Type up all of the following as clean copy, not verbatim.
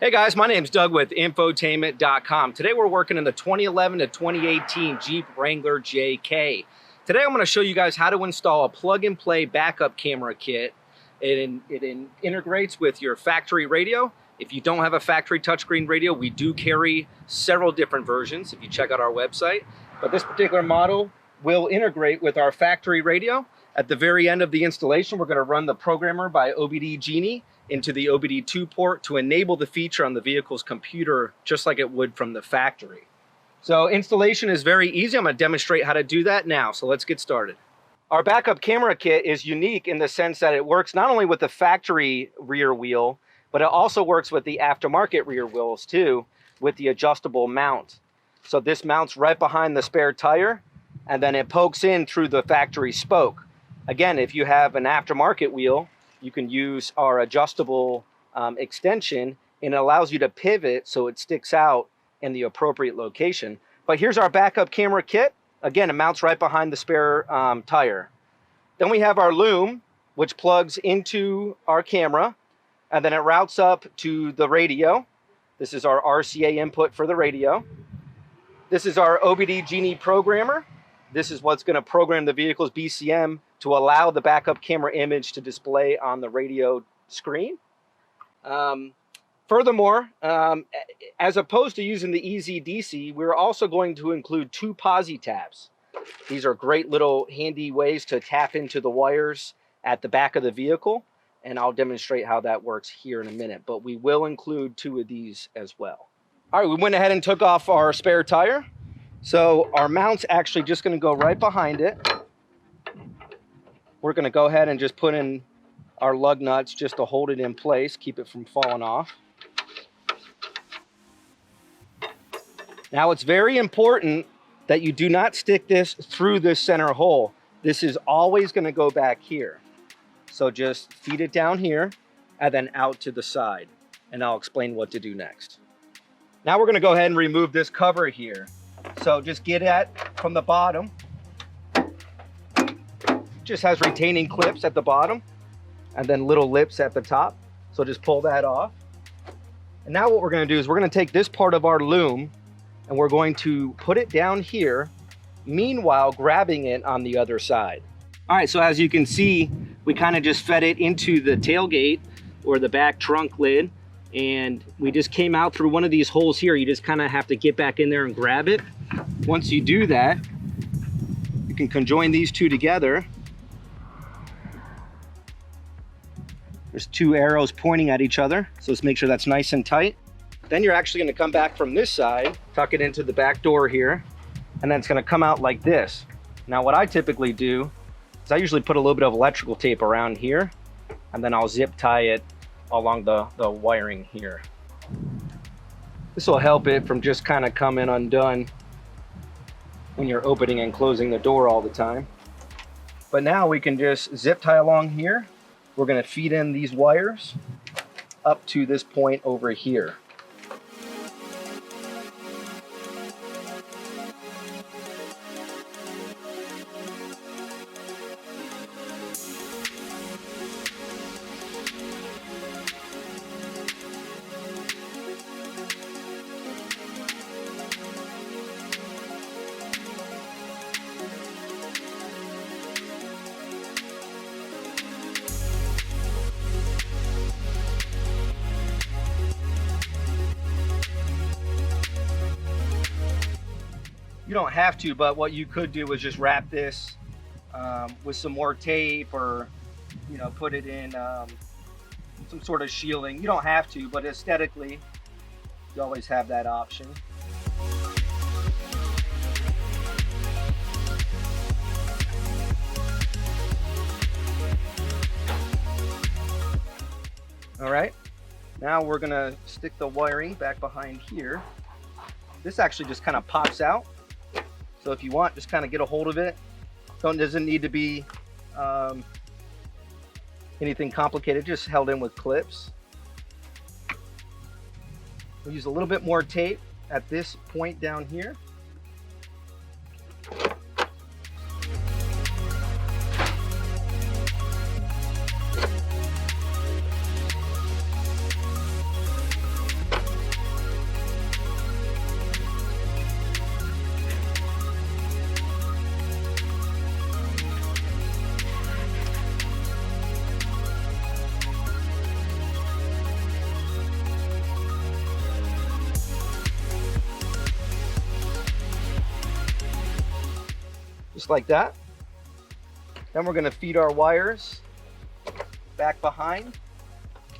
Hey guys, my name's Doug with Infotainment.com. Today we're working in the 2011 to 2018 Jeep Wrangler JK. Today I'm going to show you guys how to install a plug-and-play backup camera kit. It integrates with your factory radio. If you don't have a factory touchscreen radio, we do carry several different versions if you check out our website. But this particular model will integrate with our factory radio. At the very end of the installation, we're going to run the programmer by OBD Genie into the OBD2 port to enable the feature on the vehicle's computer just like it would from the factory. So installation is very easy. I'm going to demonstrate how to do that now. So let's get started. Our backup camera kit is unique in the sense that it works not only with the factory rear wheel, but it also works with the aftermarket rear wheels too, with the adjustable mount. So this mounts right behind the spare tire, and then it pokes in through the factory spoke. Again, if you have an aftermarket wheel, you can use our adjustable extension, and it allows you to pivot so it sticks out in the appropriate location. But here's our backup camera kit. Again, it mounts right behind the spare tire. Then we have our loom, which plugs into our camera, and then it routes up to the radio. This is our RCA input for the radio. This is our OBD Genie programmer. This is what's going to program the vehicle's BCM to allow the backup camera image to display on the radio screen. Furthermore, as opposed to using the Easy DC, we're also going to include two posi tabs. These are great little handy ways to tap into the wires at the back of the vehicle, and I'll demonstrate how that works here in a minute, but we will include two of these as well. All right, we went ahead and took off our spare tire. So our mount's actually just going to go right behind it. We're going to go ahead and just put in our lug nuts just to hold it in place, keep it from falling off. Now it's very important that you do not stick this through this center hole. This is always going to go back here. So just feed it down here and then out to the side, and I'll explain what to do next. Now we're going to go ahead and remove this cover here. So just get at from the bottom. Just has retaining clips at the bottom and then little lips at the top. So just pull that off. And now what we're going to do is we're going to take this part of our loom and we're going to put it down here, meanwhile grabbing it on the other side. All right, so as you can see, we kind of just fed it into the tailgate or the back trunk lid, and we just came out through one of these holes here. You just kind of have to get back in there and grab it. Once you do that, you can conjoin these two together. There's two arrows pointing at each other, so let's make sure that's nice and tight. Then you're actually going to come back from this side, tuck it into the back door here, and then it's going to come out like this. Now what I typically do is I usually put a little bit of electrical tape around here, and then I'll zip tie it along the wiring here. This will help it from just kind of coming undone when you're opening and closing the door all the time. But now we can just zip tie along here. We're going to feed in these wires up to this point over here. You don't have to, but what you could do is just wrap this with some more tape, or put it in some sort of shielding. You don't have to, but aesthetically you always have that option. All right, now we're gonna stick the wiring back behind here. This actually just kind of pops out. So if you want, just kind of get a hold of it. Doesn't need to be anything complicated, just held in with clips. We'll use a little bit more tape at this point down here. just like that. Then we're going to feed our wires back behind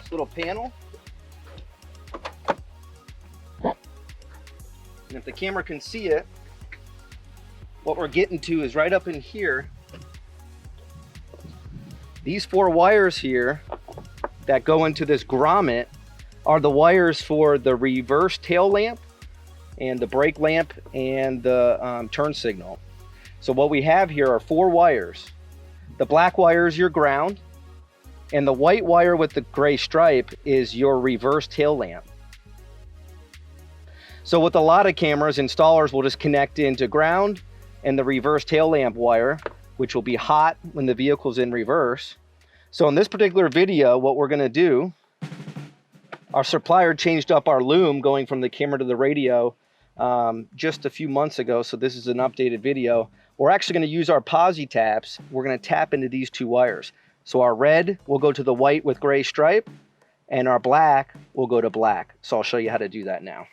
this little panel. And if the camera can see it, what we're getting to is right up in here. These 4 wires here that go into this grommet are the wires for the reverse tail lamp and the brake lamp and the turn signal. So what we have here are 4 wires. The black wire is your ground, and the white wire with the gray stripe is your reverse tail lamp. So with a lot of cameras, installers will just connect into ground and the reverse tail lamp wire, which will be hot when the vehicle's in reverse. So in this particular video, what we're gonna do, our supplier changed up our loom going from the camera to the radio just a few months ago. So this is an updated video. We're actually gonna use our posi taps. We're gonna tap into these 2 wires. So our red will go to the white with gray stripe, and our black will go to black. So I'll show you how to do that now.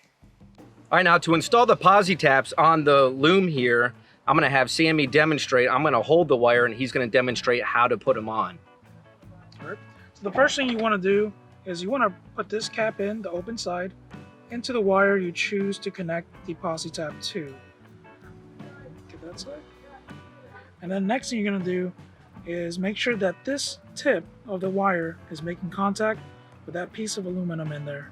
All right, now to install the posi taps on the loom here, I'm gonna have Sammy demonstrate. I'm gonna hold the wire and he's gonna demonstrate how to put them on. All right. So the first thing you wanna do is you wanna put this cap in, the open side, into the wire you choose to connect the posi tap to. Get that side. And then next thing you're gonna do is make sure that this tip of the wire is making contact with that piece of aluminum in there.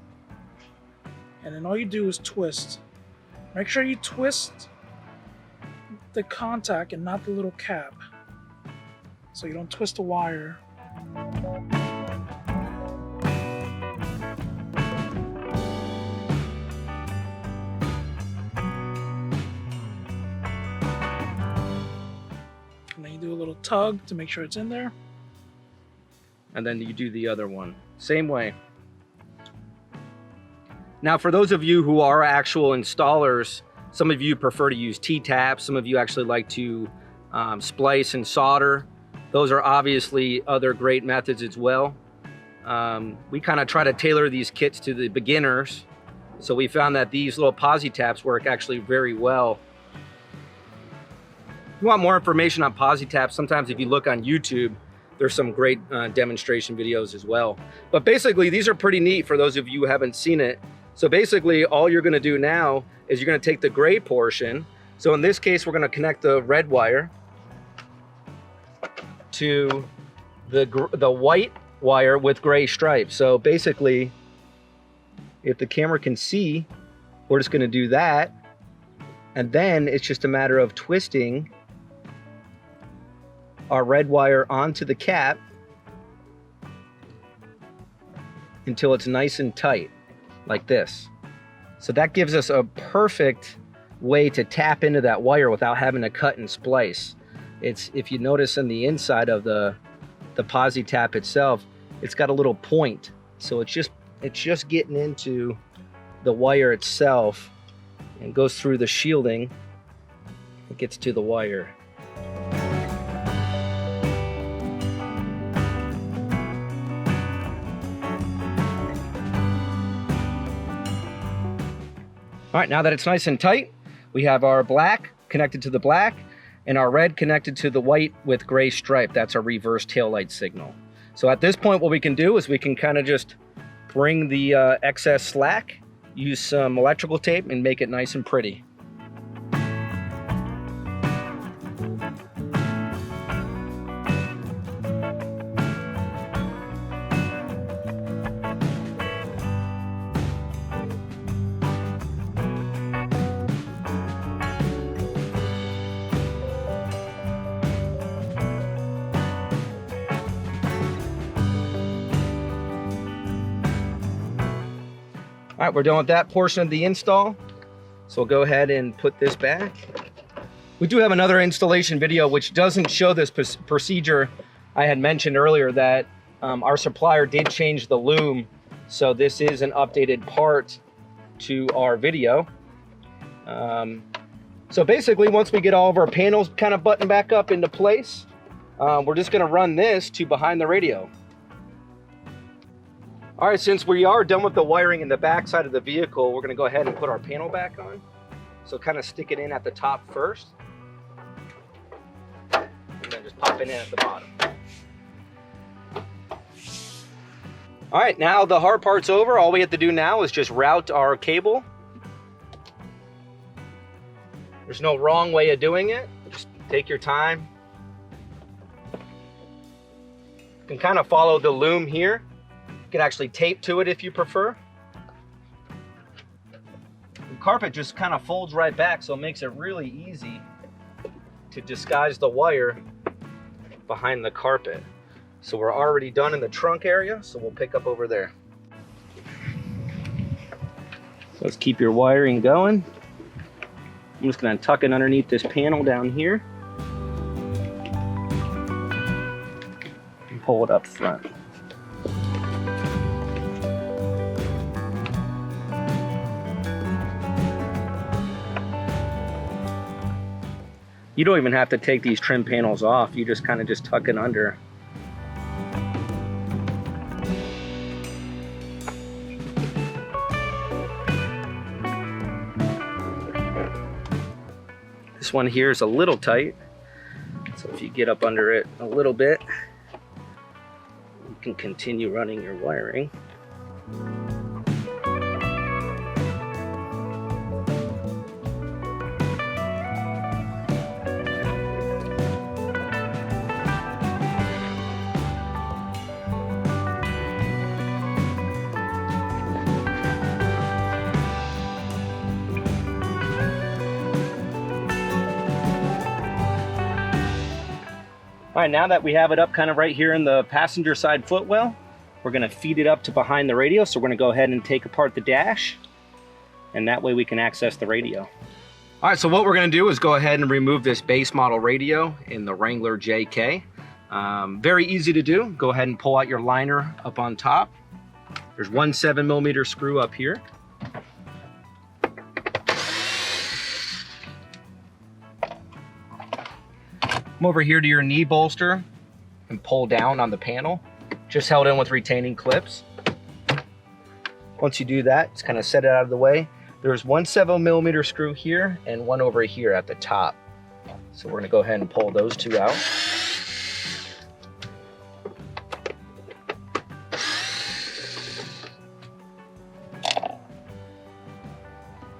And then all you do is twist. Make sure you twist the contact and not the little cap, so you don't twist the wire. And then you do a little tug to make sure it's in there. And then you do the other one. Same way. Now, for those of you who are actual installers, some of you prefer to use T-taps. Some of you actually like to splice and solder. Those are obviously other great methods as well. We kind of try to tailor these kits to the beginners. So we found that these little posi taps work actually very well. If you want more information on posi taps, sometimes if you look on YouTube, there's some great demonstration videos as well. But basically, these are pretty neat for those of you who haven't seen it. So basically, all you're gonna do now is you're gonna take the gray portion. So in this case, we're gonna connect the red wire to the white wire with gray stripes. So basically, if the camera can see, we're just gonna do that. And then it's just a matter of twisting our red wire onto the cap until it's nice and tight, like this. So that gives us a perfect way to tap into that wire without having to cut and splice. It's, if you notice on the inside of the posi tap itself, it's got a little point. So it's just getting into the wire itself and goes through the shielding. It gets to the wire. All right, now that it's nice and tight, we have our black connected to the black and our red connected to the white with gray stripe. That's our reverse taillight signal. So at this point, what we can do is we can kind of just bring the excess slack, use some electrical tape, and make it nice and pretty. All right, we're done with that portion of the install. So we'll go ahead and put this back. We do have another installation video which doesn't show this procedure. I had mentioned earlier that our supplier did change the loom. So this is an updated part to our video. So basically, once we get all of our panels kind of buttoned back up into place, we're just gonna run this to behind the radio. All right, since we are done with the wiring in the back side of the vehicle, we're gonna go ahead and put our panel back on. So kind of stick it in at the top first. popping in at the bottom. All right, now the hard part's over. All we have to do now is just route our cable. There's no wrong way of doing it. Just take your time. You can kind of follow the loom here. You can actually tape to it if you prefer. The carpet just kind of folds right back, so it makes it really easy to disguise the wire behind the carpet. So we're already done in the trunk area, so we'll pick up over there. So let's keep your wiring going. I'm just gonna tuck it underneath this panel down here and pull it up front. You don't even have to take these trim panels off. You just kind of just tuck it under. This one here is a little tight, so if you get up under it a little bit, you can continue running your wiring. All right, now that we have it up kind of right here in the passenger side footwell, we're gonna feed it up to behind the radio. So we're gonna go ahead and take apart the dash, and that way we can access the radio. All right, so what we're gonna do is go ahead and remove this base model radio in the Wrangler JK. Very easy to do. Go ahead and pull out your liner up on top. There's one 7mm screw up here. Come over here to your knee bolster and pull down on the panel, just held in with retaining clips. Once you do that, just kind of set it out of the way. There's one 7mm screw here and one over here at the top. So we're gonna go ahead and pull those two out.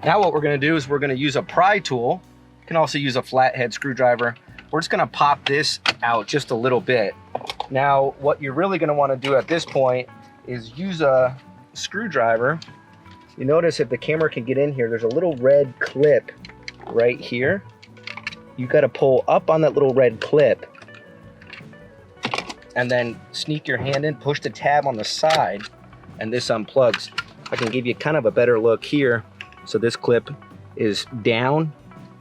Now what we're gonna do is we're gonna use a pry tool. You can also use a flathead screwdriver. We're just gonna pop this out just a little bit. Now, what you're really gonna wanna do at this point is use a screwdriver. You notice if the camera can get in here, there's a little red clip right here. You gotta pull up on that little red clip and then sneak your hand in, push the tab on the side, and this unplugs. I can give you kind of a better look here. So this clip is down.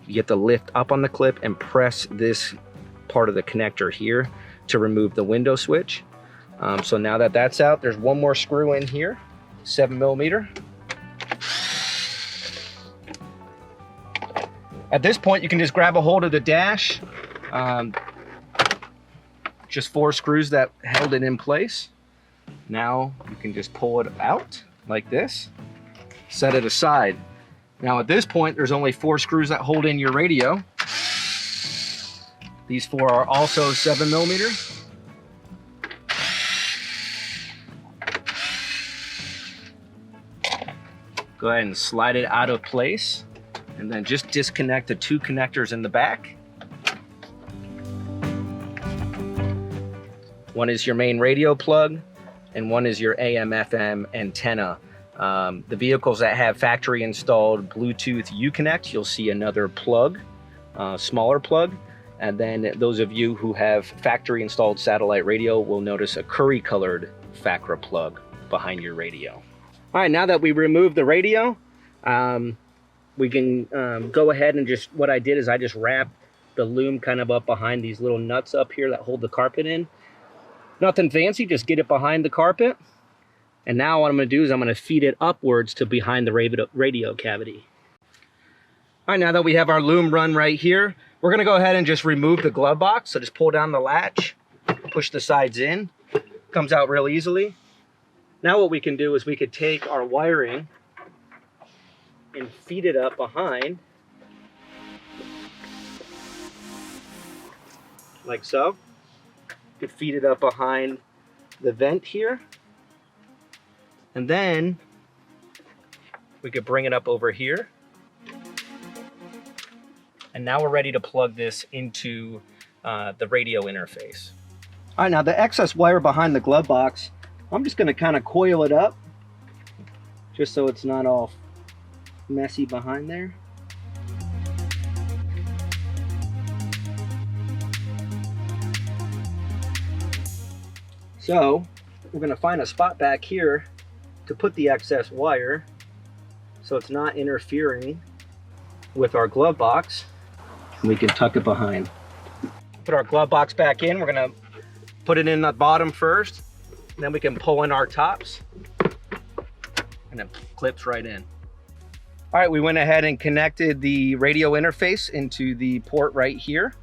You get to lift up on the clip and press this part of the connector here to remove the window switch. So now that that's out, there's one more screw in here, 7mm. At this point, you can just grab a hold of the dash. Just 4 screws that held it in place. Now you can just pull it out like this, set it aside. Now at this point, there's only 4 screws that hold in your radio. These 4 are also 7mm. Go ahead and slide it out of place, and then just disconnect the 2 connectors in the back. One is your main radio plug, and one is your AM/FM antenna. The vehicles that have factory installed Bluetooth Uconnect, you'll see another plug, smaller plug. And then those of you who have factory installed satellite radio will notice a curry colored FACRA plug behind your radio. All right, now that we removed the radio, we can go ahead and just, what I did is I just wrapped the loom kind of up behind these little nuts up here that hold the carpet in. Nothing fancy, just get it behind the carpet. And now what I'm going to do is I'm going to feed it upwards to behind the radio cavity. All right, now that we have our loom run right here, we're going to go ahead and just remove the glove box. So just pull down the latch, push the sides in. Comes out real easily. Now what we can do is we could take our wiring and feed it up behind, like so. You could feed it up behind the vent here. And then we could bring it up over here. And now we're ready to plug this into the radio interface. All right, now the excess wire behind the glove box, I'm just gonna kind of coil it up just so it's not all messy behind there. So we're gonna find a spot back here to put the excess wire so it's not interfering with our glove box. We can tuck it behind. Put our glove box back in. We're gonna put it in the bottom first, and then we can pull in our tops, and it clips right in. All right, we went ahead and connected the radio interface into the port right here.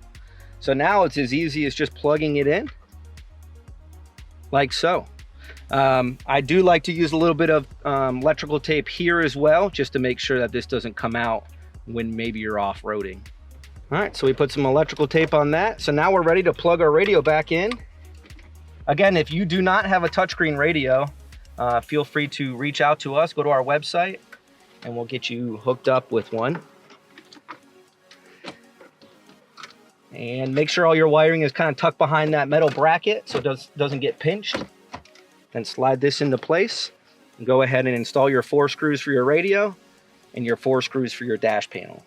So now it's as easy as just plugging it in, like so. I do like to use a little bit of electrical tape here as well, just to make sure that this doesn't come out when maybe you're off-roading. All right, so we put some electrical tape on that. So now we're ready to plug our radio back in. Again, if you do not have a touchscreen radio, feel free to reach out to us, go to our website, and we'll get you hooked up with one. And make sure all your wiring is kind of tucked behind that metal bracket so it doesn't get pinched. Then slide this into place and go ahead and install your 4 screws for your radio and your 4 screws for your dash panel.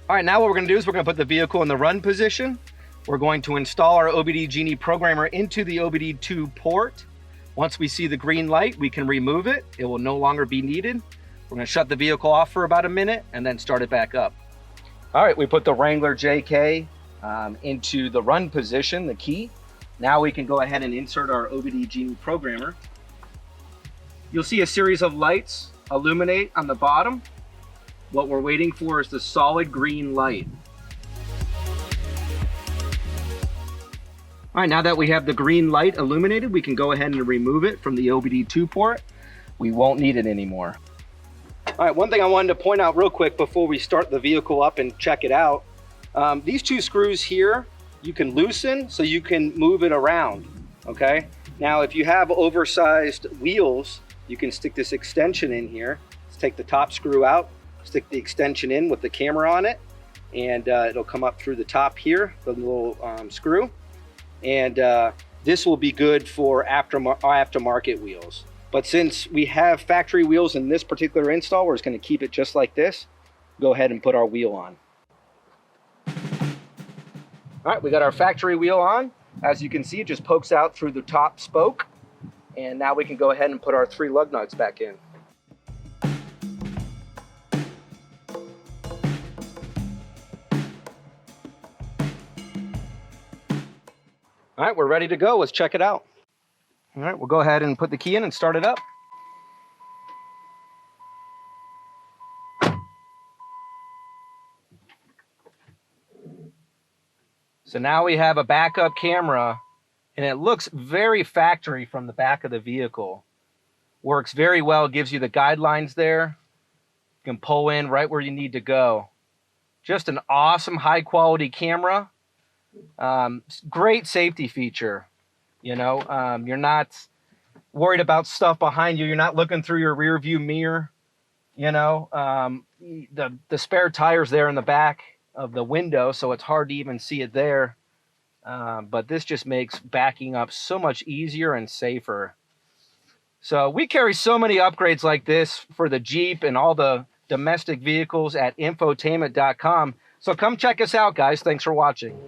All right, now what we're gonna do is we're gonna put the vehicle in the run position. We're going to install our OBD Genie programmer into the OBD2 port. Once we see the green light, we can remove it. It will no longer be needed. We're gonna shut the vehicle off for about a minute and then start it back up. All right, we put the Wrangler JK into the run position, the key. Now we can go ahead and insert our OBD Genie programmer. You'll see a series of lights illuminate on the bottom. What we're waiting for is the solid green light. All right, now that we have the green light illuminated, we can go ahead and remove it from the OBD2 port. We won't need it anymore. All right, one thing I wanted to point out real quick before we start the vehicle up and check it out. These 2 screws here, you can loosen so you can move it around, okay? Now, if you have oversized wheels, you can stick this extension in here. Let's take the top screw out, stick the extension in with the camera on it, and it'll come up through the top here, the little screw. And this will be good for aftermarket wheels. But since we have factory wheels in this particular install, we're just gonna keep it just like this. Go ahead and put our wheel on. All right, we got our factory wheel on. As you can see, it just pokes out through the top spoke. And now we can go ahead and put our 3 lug nuts back in. All right, we're ready to go. Let's check it out. All right, we'll go ahead and put the key in and start it up. So now we have a backup camera, and it looks very factory from the back of the vehicle. Works very well, gives you the guidelines there. You can pull in right where you need to go. Just an awesome high quality camera. Great safety feature. You know, you're not worried about stuff behind you. You're not looking through your rear view mirror. You know, the spare tire's there in the back of the window, so it's hard to even see it there. But this just makes backing up so much easier and safer. So we carry so many upgrades like this for the Jeep and all the domestic vehicles at Infotainment.com. So come check us out, guys. Thanks for watching.